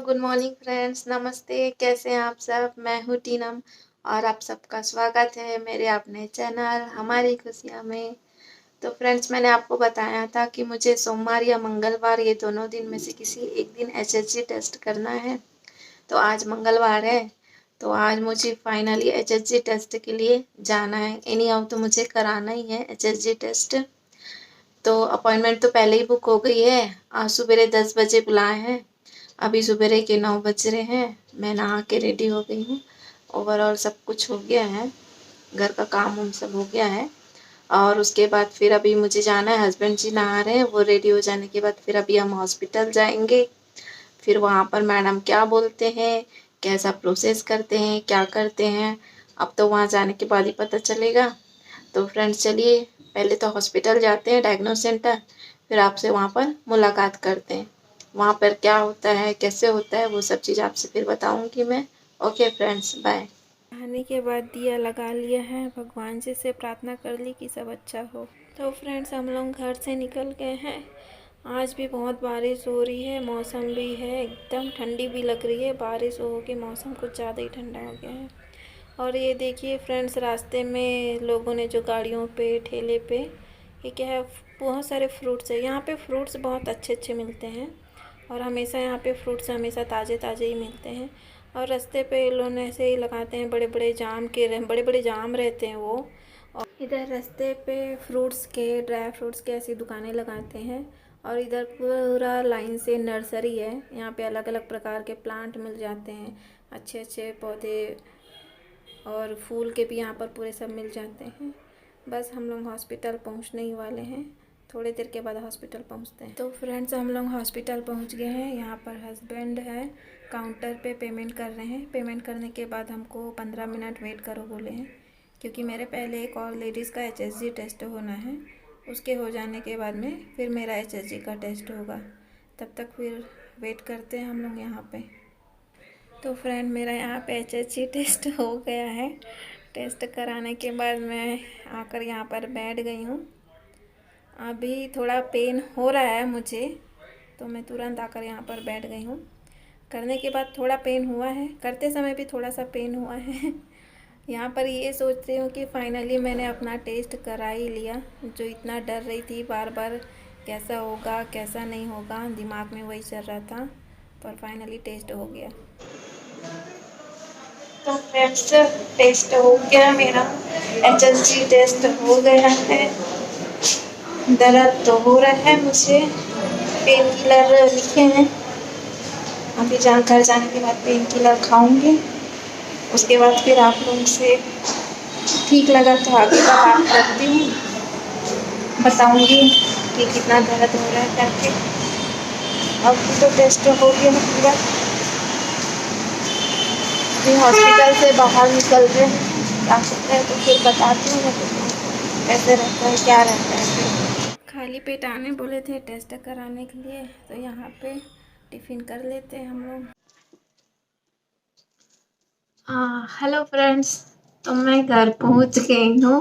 Good morning friends, नमस्ते। कैसे हैं आप सब? मैं हूँ टीनम और आप सबका स्वागत है मेरे अपने चैनल हमारी खुशियाँ में। तो फ्रेंड्स, मैंने आपको बताया था कि मुझे सोमवार या मंगलवार ये दोनों दिन में से किसी एक दिन एचएसजी टेस्ट करना है। तो आज मंगलवार है, तो आज मुझे फाइनली एचएसजी टेस्ट के लिए जाना है। एनी हाउ तो मुझे कराना ही है एचएसजी टेस्ट। तो अपॉइंटमेंट तो पहले ही बुक हो गई है। आज सुबह 10 बजे बुलाए हैं, अभी सुबह के 9 बज रहे हैं। मैं नहा के रेडी हो गई हूँ। ओवरऑल सब कुछ हो गया है, घर का काम उम सब हो गया है। और उसके बाद फिर अभी मुझे जाना है, हस्बैंड जी नहा रहे हैं, वो रेडी हो जाने के बाद फिर अभी हम हॉस्पिटल जाएंगे। फिर वहाँ पर मैडम क्या बोलते हैं, कैसा प्रोसेस करते हैं, क्या करते हैं, अब तो वहाँ जाने के बाद ही पता चलेगा। तो फ्रेंड्स चलिए पहले तो हॉस्पिटल जाते हैं, डायग्नोस सेंटर, फिर आपसे वहाँ पर मुलाकात करते हैं। वहाँ पर क्या होता है, कैसे होता है, वो सब चीज़ आपसे फिर बताऊँगी मैं। Okay friends, bye. नहाने के बाद दिया लगा लिया है, भगवान जी से प्रार्थना कर ली कि सब अच्छा हो। तो फ्रेंड्स, हम लोग घर से निकल गए हैं। आज भी बहुत बारिश हो रही है, मौसम भी है एकदम ठंडी भी लग रही है। बारिश हो के मौसम कुछ ज़्यादा ही ठंडा हो गया है। और ये देखिए फ्रेंड्स, रास्ते में लोगों ने जो गाड़ियों पे ठेले पे ये क्या है, बहुत सारे फ्रूट्स है। यहाँ पे फ्रूट्स बहुत अच्छे अच्छे मिलते हैं और हमेशा यहाँ पे फ्रूट्स हमेशा ताज़े ताज़े ही मिलते हैं। और रास्ते पे ये लोग ऐसे ही लगाते हैं, बड़े बड़े जाम रहते हैं वो। और इधर रास्ते पे फ्रूट्स के, ड्राई फ्रूट्स के ऐसी दुकानें लगाते हैं। और इधर पूरा लाइन से नर्सरी है, यहाँ पे अलग अलग प्रकार के प्लांट मिल जाते हैं, अच्छे अच्छे पौधे और फूल के भी यहाँ पर पूरे सब मिल जाते हैं। बस हम लोग हॉस्पिटल पहुँचने ही वाले हैं, थोड़ी देर के बाद हॉस्पिटल पहुँचते हैं। तो फ्रेंड्स, हम लोग हॉस्पिटल पहुँच गए हैं। यहाँ पर हस्बैंड है, काउंटर पे पेमेंट कर रहे हैं। पेमेंट करने के बाद हमको 15 मिनट वेट करो बोले हैं, क्योंकि मेरे पहले एक और लेडीज़ का एचएसजी टेस्ट होना है। उसके हो जाने के बाद में फिर मेरा एचएसजी का टेस्ट होगा। तब तक फिर वेट करते हैं हम लोग यहाँ पे। तो फ्रेंड, मेरा यहाँ पे एचएसजी टेस्ट हो गया है। टेस्ट कराने के बाद मैं आकर यहाँ पर बैठ गई हूँ। अभी थोड़ा पेन हो रहा है मुझे, तो मैं तुरंत आकर यहाँ पर बैठ गई हूँ। करने के बाद थोड़ा पेन हुआ है, करते समय भी थोड़ा सा पेन हुआ है। यहाँ पर ये सोच रही हूँ कि फाइनली मैंने अपना टेस्ट करा ही लिया। जो इतना डर रही थी बार बार, कैसा होगा कैसा नहीं होगा, दिमाग में वही चल रहा था, पर फाइनली टेस्ट हो गया। तो फ्रेंड्स, टेस्ट हो गया मेरा, एचएसजी टेस्ट हो गया है। दर्द तो हो रहा है मुझे, पेन किलर लिखे हैं। अभी घर जाने के बाद पेन किलर खाऊंगी, उसके बाद फिर आप लोगों से ठीक लगा तो आगे का बात करती हूँ, बताऊंगी कि कितना दर्द हो रहा है करके। अब तो टेस्ट हो गया पूरा, अभी हॉस्पिटल से बाहर निकल रहे हैं, क्या करते हैं तो फिर बताती हूँ मैं तुमको कैसे रहता है, क्या रहता है। फिर खाली पेट आने बोले थे टेस्ट कराने के लिए, तो यहाँ पे टिफ़िन कर लेते हैं हम लोग। हेलो फ्रेंड्स, तो मैं घर पहुँच गई हूँ।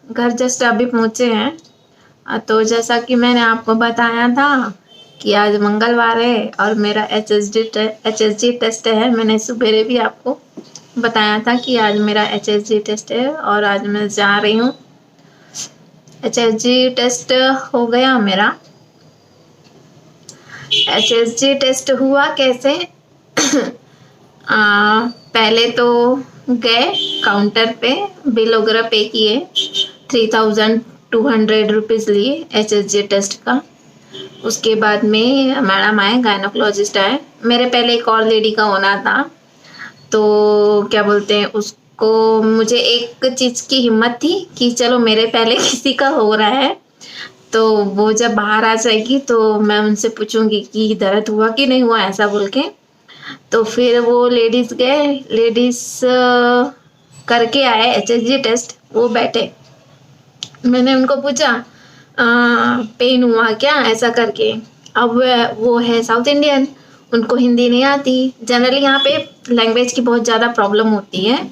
घर जस्ट अभी पहुँचे हैं। तो जैसा कि मैंने आपको बताया था कि आज मंगलवार है और मेरा एचएसजी टेस्ट है। मैंने सुबह भी आपको बताया था कि आज मेरा एचएसजी टेस्ट है और आज मैं जा रही हूँ। एचएसजी टेस्ट हो गया मेरा। एचएसजी टेस्ट हुआ कैसे? पहले तो गए काउंटर पे, बिल वगैरह पे किए, 3200 रुपीज़ लिए एचएसजी टेस्ट का। उसके बाद में मैडम आए, गायनोकोलॉजिस्ट आए। मेरे पहले एक और लेडी का होना था, तो क्या बोलते हैं उसको, मुझे एक चीज़ की हिम्मत थी कि चलो मेरे पहले किसी का हो रहा है, तो वो जब बाहर आ जाएगी तो मैं उनसे पूछूंगी कि दर्द हुआ कि नहीं हुआ, ऐसा बोल के। तो फिर वो लेडीज़ गए, लेडीज़ करके आए एचएसजी टेस्ट। वो बैठे, मैंने उनको पूछा पेन हुआ क्या, ऐसा करके। अब वो है साउथ इंडियन, उनको हिंदी नहीं आती। जनरली यहाँ पे लैंग्वेज की बहुत ज़्यादा प्रॉब्लम होती है।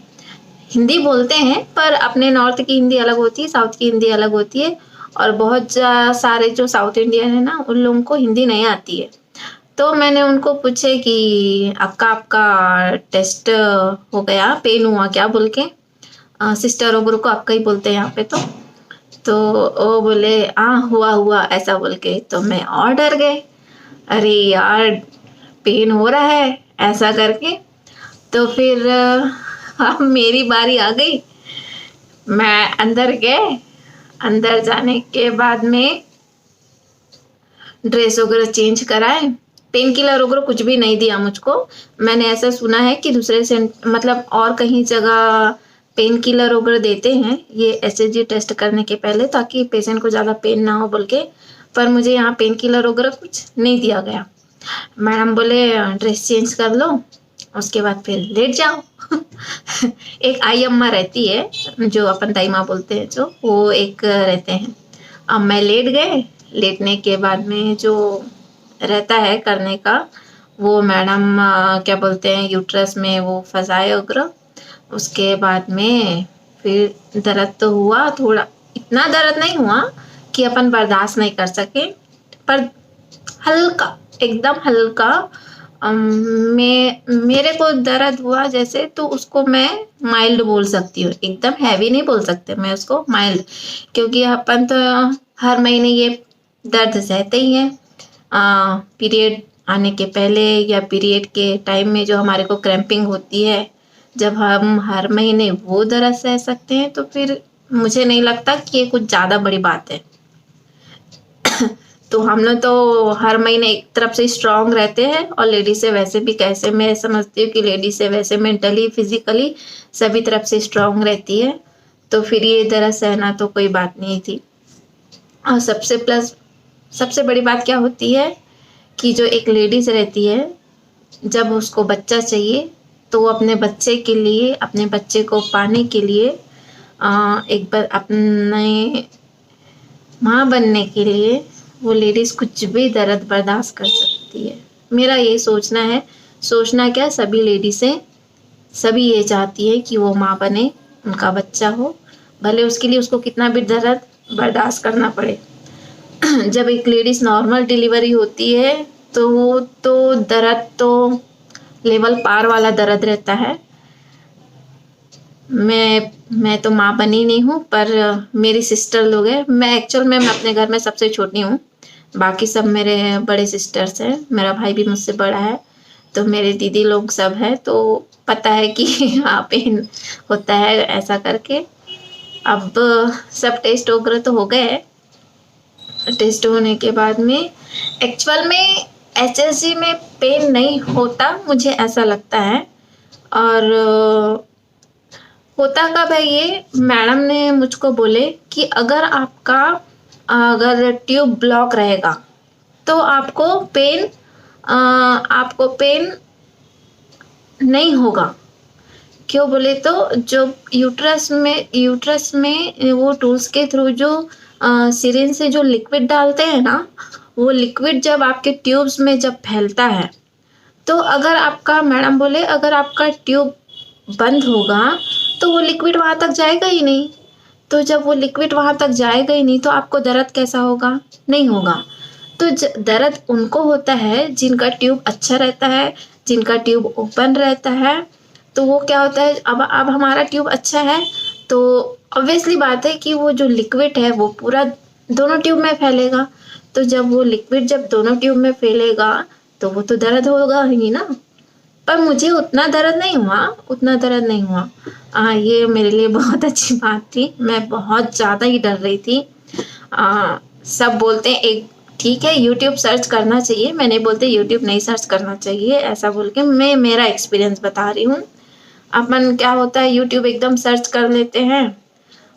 हिंदी बोलते हैं पर अपने नॉर्थ की हिंदी अलग होती है, साउथ की हिंदी अलग होती है। और बहुत सारे जो साउथ इंडियन है ना, उन लोगों को हिंदी नहीं आती है। तो मैंने उनको पूछे कि अक्का आपका टेस्ट हो गया, पेन हुआ क्या बोल के। सिस्टर वगैरह को अक्का ही बोलते हैं यहाँ पे। तो वो बोले हाँ हुआ हुआ ऐसा बोल के। तो मैं और डर गए, अरे यार पेन हो रहा है ऐसा करके। तो फिर अब मेरी बारी आ गई। मैं अंदर गए, अंदर जाने के बाद में ड्रेस वगैरह चेंज कराए, पेन किलर वगैरह कुछ भी नहीं दिया मुझको। मैंने ऐसा सुना है कि दूसरे से मतलब और कहीं जगह पेन किलर वगैरह देते हैं ये एसएचजी टेस्ट करने के पहले, ताकि पेशेंट को ज़्यादा पेन ना हो बोल के। पर मुझे यहाँ पेन किलर वगैरह कुछ नहीं दिया गया। मैडम बोले ड्रेस चेंज कर लो, उसके बाद फिर लेट जाओ। एक आई अम्मा रहती है जो अपन दाई माँ बोलते हैं, जो वो एक रहते हैं। अब मैं लेट गए, लेटने के बाद में जो रहता है करने का, वो मैडम क्या बोलते हैं यूट्रस में वो फंसाए वगैरह। उसके बाद में फिर दर्द तो हुआ थोड़ा, इतना दर्द नहीं हुआ कि अपन बर्दाश्त नहीं कर सके, पर हल्का, एकदम हल्का। मेरे को दर्द हुआ जैसे, तो उसको मैं माइल्ड बोल सकती हूँ, एकदम हैवी नहीं बोल सकते मैं उसको, माइल्ड। क्योंकि अपन तो हर महीने ये दर्द सहते ही हैं। पीरियड आने के पहले या पीरियड के टाइम में जो हमारे को क्रैम्पिंग होती है, जब हम हर महीने वो दर्द सह सकते हैं, तो फिर मुझे नहीं लगता कि ये कुछ ज़्यादा बड़ी बात है। तो हम लोग तो हर महीने एक तरफ से स्ट्रांग रहते हैं, और लेडीज से वैसे भी, कैसे मैं समझती हूँ कि लेडीज से वैसे मेंटली फिजिकली सभी तरफ से स्ट्रांग रहती है। तो फिर ये दर्द सहना तो कोई बात नहीं थी। और सबसे बड़ी बात क्या होती है कि जो एक लेडीज रहती है, जब उसको बच्चा चाहिए तो वो अपने बच्चे के लिए, अपने बच्चे को पाने के लिए, एक बार अपने माँ बनने के लिए वो लेडीज कुछ भी दर्द बर्दाश्त कर सकती है। मेरा ये सोचना है, सोचना क्या, सभी लेडीज़ें सभी ये चाहती है कि वो माँ बने, उनका बच्चा हो, भले उसके लिए उसको कितना भी दर्द बर्दाश्त करना पड़े। जब एक लेडीज नॉर्मल डिलीवरी होती है तो वो तो दर्द तो लेवल पार वाला दर्द रहता है। मैं तो माँ बनी नहीं हूँ, पर मेरी सिस्टर लोग हैं। मैं एक्चुअल में मैं अपने घर में सबसे छोटी हूँ, बाकी सब मेरे बड़े सिस्टर्स हैं। मेरा भाई भी मुझसे बड़ा है, तो मेरे दीदी लोग सब हैं, तो पता है कि हाँ पेन होता है ऐसा करके। अब सब टेस्ट वगैरह तो हो गए। टेस्ट होने के बाद में एक्चुअल में एचएसजी में पेन नहीं होता, मुझे ऐसा लगता है। और होता कब है, ये मैडम ने मुझको बोले कि अगर ट्यूब ब्लॉक रहेगा तो आपको पेन नहीं होगा। क्यों बोले तो जो यूट्रस में वो टूल्स के थ्रू जो सिरिंज से जो लिक्विड डालते हैं ना, वो लिक्विड जब आपके ट्यूब्स में जब फैलता है, तो अगर आपका, मैडम बोले अगर आपका ट्यूब बंद होगा तो वो लिक्विड वहाँ तक जाएगा ही नहीं। तो जब वो लिक्विड वहाँ तक जाएगा ही नहीं, तो आपको दर्द कैसा होगा, नहीं होगा। तो दर्द उनको होता है जिनका ट्यूब अच्छा रहता है, जिनका ट्यूब ओपन रहता है। तो वो क्या होता है, अब हमारा ट्यूब अच्छा है तो ऑब्वियसली बात है कि वो जो लिक्विड है वो पूरा दोनों ट्यूब में फैलेगा। तो जब वो लिक्विड जब दोनों ट्यूब में फैलेगा तो वो तो दर्द होगा ही ना। पर मुझे उतना दर्द नहीं हुआ। ये मेरे लिए बहुत अच्छी बात थी। मैं बहुत ज़्यादा ही डर रही थी। सब बोलते हैं एक ठीक है यूट्यूब सर्च करना चाहिए, मैं नहीं बोलते यूट्यूब नहीं सर्च करना चाहिए, ऐसा बोल के मैं मेरा एक्सपीरियंस बता रही हूँ। अपन क्या होता है यूट्यूब एकदम सर्च कर लेते हैं,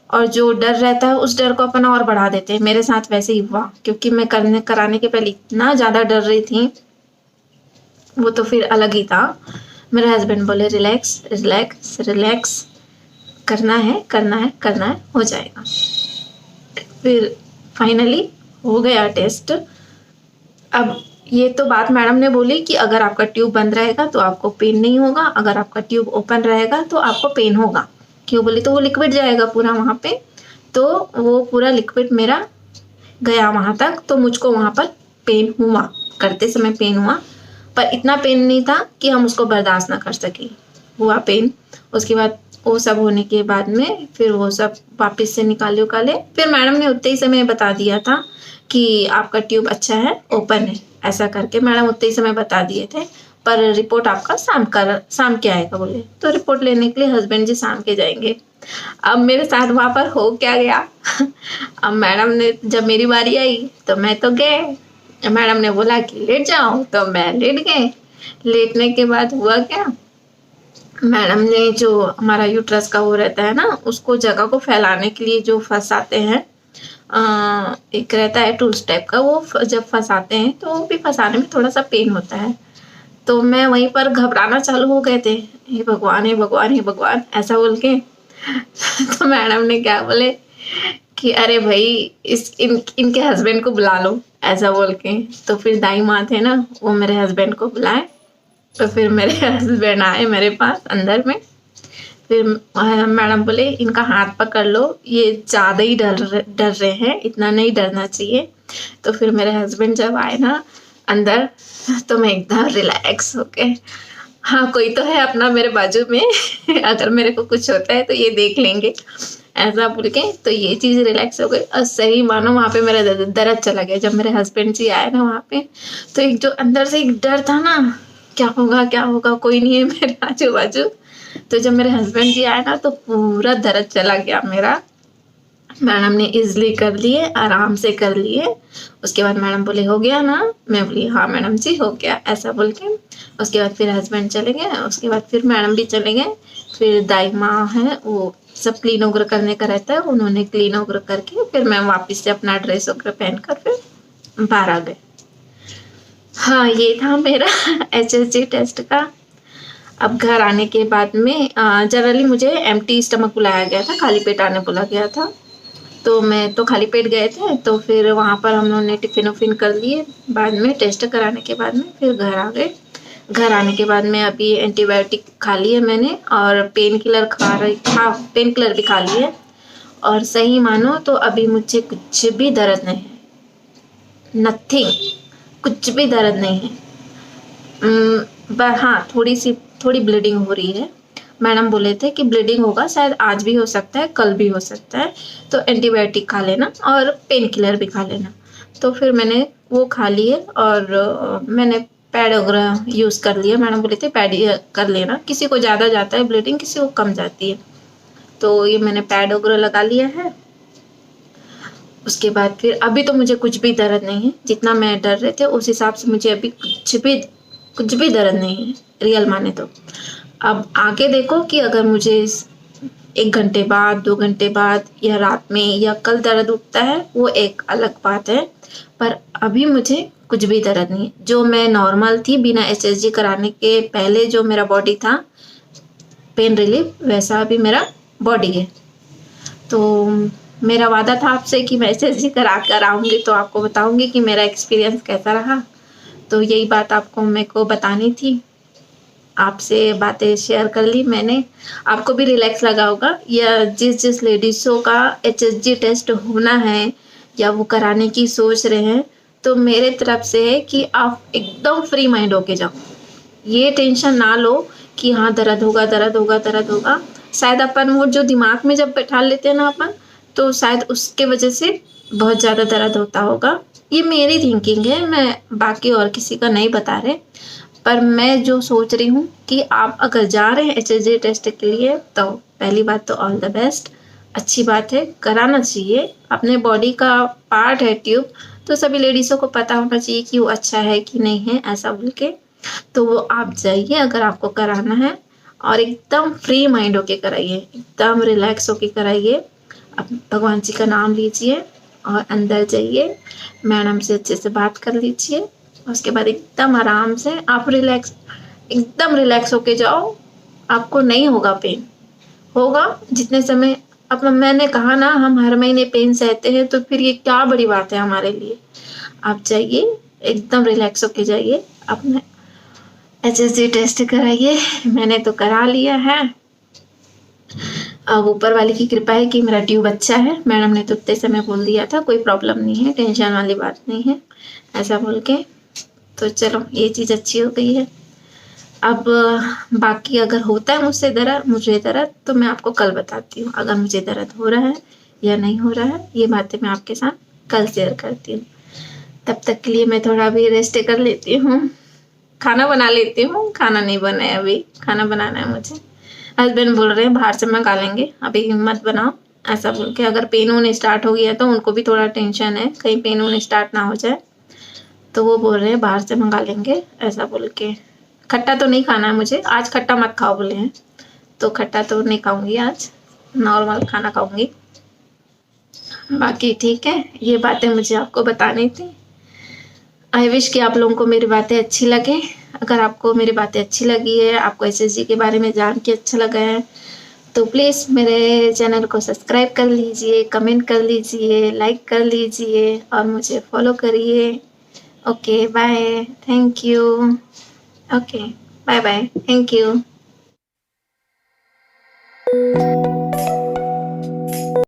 और जो डर रहता है उस डर को अपन और बढ़ा देते हैं। मेरे साथ वैसे ही हुआ, क्योंकि मैं कराने के पहले इतना ज़्यादा डर रही थी, वो तो फिर अलग ही था। मेरे हस्बैंड बोले रिलैक्स रिलैक्स रिलैक्स, करना है, हो जाएगा। फिर फाइनली हो गया टेस्ट। अब ये तो बात मैडम ने बोली कि अगर आपका ट्यूब बंद रहेगा तो आपको पेन नहीं होगा, अगर आपका ट्यूब ओपन रहेगा तो आपको पेन होगा। क्यों बोली, तो वो लिक्विड जाएगा पूरा वहाँ पे, तो वो पूरा लिक्विड मेरा गया वहाँ तक, तो मुझको वहाँ पर पेन हुआ, करते समय पेन हुआ, पर इतना पेन नहीं था कि हम उसको बर्दाश्त ना कर सके, हुआ पेन। उसके बाद वो सब होने के बाद में फिर वो सब वापस से निकाले उकाले, फिर मैडम ने उतने ही समय बता दिया था कि आपका ट्यूब अच्छा है, ओपन है, ऐसा करके मैडम उतने ही समय बता दिए थे। पर रिपोर्ट आपका शाम के आएगा बोले। तो रिपोर्ट लेने के लिए हस्बैंड जी शाम के जाएंगे। अब मेरे साथ वहाँ पर हो क्या गया अब मैडम ने जब मेरी बारी आई तो मैं तो गए, मैडम ने बोला कि लेट जाओ, तो मैं लेट गए। लेटने के बाद हुआ क्या, मैडम ने जो हमारा यूट्रस का वो रहता है ना, उसको जगह को फैलाने के लिए जो फंसाते हैं, एक रहता है टूल्स टाइप का, वो जब फंसाते हैं तो वो भी फंसाने में थोड़ा सा पेन होता है। तो मैं वहीं पर घबराना चालू हो गए थे, हे भगवान हे भगवान हे भगवान ऐसा बोल के तो मैडम ने क्या बोले कि अरे भाई इनके हस्बैंड को बुला लो, ऐसा बोल के। तो फिर दाई माँ थे ना, वो मेरे हस्बैंड को बुलाए। तो फिर मेरे हस्बैंड आए मेरे पास अंदर में। फिर मैडम बोले इनका हाथ पकड़ लो, ये ज़्यादा ही डर रहे हैं, इतना नहीं डरना चाहिए। तो फिर मेरे हस्बैंड जब आए ना अंदर, तो मैं एकदम रिलैक्स हो गए, हाँ कोई तो है अपना मेरे बाजू में अगर मेरे को कुछ होता है तो ये देख लेंगे, ऐसा बोल के। तो ये चीज़ रिलैक्स हो गई। और सही मानो वहाँ पे मेरा दर्द चला गया जब मेरे हस्बैंड जी आए ना वहाँ पे। तो एक जो अंदर से एक डर था ना, क्या होगा, कोई नहीं है मेरे आजू बाजू। तो जब मेरे हस्बैंड जी आए ना तो पूरा दर्द चला गया मेरा। मैडम ने इजली कर लिए, आराम से कर लिए। उसके बाद मैडम बोले हो गया ना, मैं बोली हाँ मैडम जी हो गया, ऐसा बोल के। उसके बाद फिर हस्बैंड चले गए, उसके बाद फिर मैडम भी चले गए। फिर दाई माँ है, वो सब क्लीन वगैरह करने का रहता है, उन्होंने क्लीन वगैरह करके फिर मैं वापस से अपना ड्रेस वगैरह पहन कर फिर बाहर आ गए। हाँ ये था मेरा HSG टेस्ट का। अब घर आने के बाद में जनरली मुझे एम्प्टी स्टमक बुलाया गया था, खाली पेट आने बोला गया था। तो मैं तो खाली पेट गए थे, तो फिर वहाँ पर हम लोगों ने टिफ़िन उफ़िन कर लिए। बाद में टेस्ट कराने के बाद में फिर घर आ गए। घर आने के बाद में अभी एंटीबायोटिक खा ली है मैंने, और पेन किलर पेन किलर भी खा ली है। और सही मानो तो अभी मुझे कुछ भी दर्द नहीं है, नथिंग, कुछ भी दर्द नहीं है। हाँ थोड़ी ब्लीडिंग हो रही है। मैडम बोले थे कि ब्लीडिंग होगा, शायद आज भी हो सकता है, कल भी हो सकता है, तो एंटीबायोटिक खा लेना और पेन किलर भी खा लेना। तो फिर मैंने वो खा लिए और मैंने पैड वगैरह यूज़ कर लिया। मैडम बोले थे पैड कर लेना, किसी को ज़्यादा जाता है ब्लीडिंग, किसी को कम जाती है। तो ये मैंने पैड वगैरह लगा लिया है। उसके बाद फिर अभी तो मुझे कुछ भी दर्द नहीं है, जितना मैं डर रहे थे उस हिसाब से मुझे अभी कुछ भी दर्द नहीं है, रियल माने तो। अब आगे देखो कि अगर मुझे 1 घंटे बाद, 2 घंटे बाद या रात में या कल दर्द उठता है, वो एक अलग बात है। पर अभी मुझे कुछ भी दर्द नहीं है। जो मैं नॉर्मल थी बिना HSG कराने के पहले, जो मेरा बॉडी था पेन रिलीफ, वैसा अभी मेरा बॉडी है। तो मेरा वादा था आपसे कि मैं HSG करा कर आऊँगी तो आपको बताऊँगी कि मेरा एक्सपीरियंस कैसा रहा। तो यही बात आपको मेरे को बतानी थी, आपसे बातें शेयर कर ली मैंने। आपको भी रिलैक्स लगा होगा, या जिस लेडीज़ों का HSG टेस्ट होना है या वो कराने की सोच रहे हैं, तो मेरे तरफ से है कि आप एकदम फ्री माइंड होके जाओ। ये टेंशन ना लो कि हाँ दर्द होगा। शायद अपन वो जो दिमाग में जब बैठा लेते हैं ना अपन, तो शायद उसके वजह से बहुत ज़्यादा दर्द होता होगा। ये मेरी थिंकिंग है, मैं बाकी और किसी का नहीं बता रहे। पर मैं जो सोच रही हूँ कि आप अगर जा रहे हैं HSG टेस्ट के लिए, तो पहली बात तो ऑल द बेस्ट, अच्छी बात है, कराना चाहिए। अपने बॉडी का पार्ट है ट्यूब, तो सभी लेडीज़ों को पता होना चाहिए कि वो अच्छा है कि नहीं है, ऐसा बोल के। तो वो आप जाइए अगर आपको कराना है, और एकदम फ्री माइंड होके कराइए, एकदम रिलैक्स होके कराइए। अब भगवान जी का नाम लीजिए और अंदर जाइए, मैडम से अच्छे से बात कर लीजिए। उसके बाद एकदम आराम से आप एकदम रिलैक्स होके जाओ। आपको नहीं होगा पेन, होगा जितने समय। अब मैंने कहा ना, हम हर महीने पेन सहते हैं, तो फिर ये क्या बड़ी बात है हमारे लिए। आप जाइए, एकदम रिलैक्स होके जाइए, अपना HSG टेस्ट कराइए। मैंने तो करा लिया है। अब ऊपर वाले की कृपा है कि मेरा ट्यूब अच्छा है। मैडम ने तो उतने समय बोल दिया था कोई प्रॉब्लम नहीं है, टेंशन वाली बात नहीं है, ऐसा बोल के। तो चलो ये चीज़ अच्छी हो गई है। अब बाकी अगर होता है मुझे दर्द तो मैं आपको कल बताती हूँ। अगर मुझे दर्द हो रहा है या नहीं हो रहा है, ये बातें मैं आपके साथ कल शेयर करती हूँ। तब तक के लिए मैं थोड़ा भी रेस्ट कर लेती हूँ, खाना बना लेती हूँ। खाना नहीं बना है अभी, खाना बनाना है मुझे। हस्बैंड बोल रहे हैं बाहर से मंगा लेंगे, अभी मत बनाओ, ऐसा बोल के। अगर पेन वून स्टार्ट हो गया तो उनको भी थोड़ा टेंशन है, कहीं पेन वून स्टार्ट ना हो जाए, तो वो बोल रहे हैं बाहर से मंगा लेंगे, ऐसा बोल के। खट्टा तो नहीं खाना है मुझे आज, खट्टा मत खाओ बोले हैं, तो खट्टा तो नहीं खाऊंगी आज, नॉर्मल खाना खाऊंगी। बाकी ठीक है, ये बातें मुझे आपको बतानी थी। आई विश कि आप लोगों को मेरी बातें अच्छी लगे। अगर आपको मेरी बातें अच्छी लगी है, आपको एसएसजी के बारे में जान के अच्छा लगा है, तो प्लीज़ मेरे चैनल को सब्सक्राइब कर लीजिए, कमेंट कर लीजिए, लाइक कर लीजिए और मुझे फॉलो करिए। Okay bye, thank you. Okay bye bye, thank you.